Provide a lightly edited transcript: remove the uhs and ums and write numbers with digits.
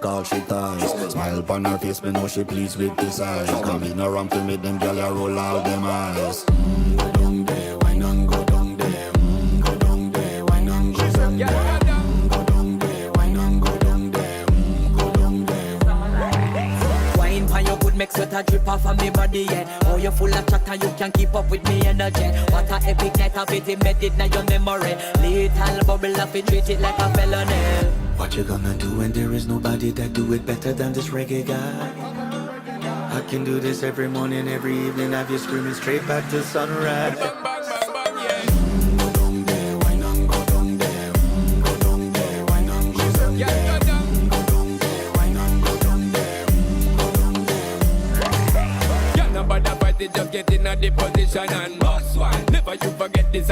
all she ties. Smile upon her face, me know she pleased with this eyes. Come in around to make them gyal a roll out them eyes. Go down there, why not go down there? Go down there, why not go down there? Go down there, why not go down there? Go down there. Wine for your good make sweat a drip off of me body, yeah. Oh, you full of chatter, you can keep up with me energy. What a epic night of it, embedded in your memory. Little bubble of it, treat it like a felony. What you gonna do when there is nobody that do it better than this reggae guy? I can do this every morning, every evening, have you screaming straight back to sunrise. Go down there, why not go down there? Go down there, why not go down there? Go down there, why not go down there? Go down there. Yeah, nobody fight it, just get in a the position and boss one. Never you forget this,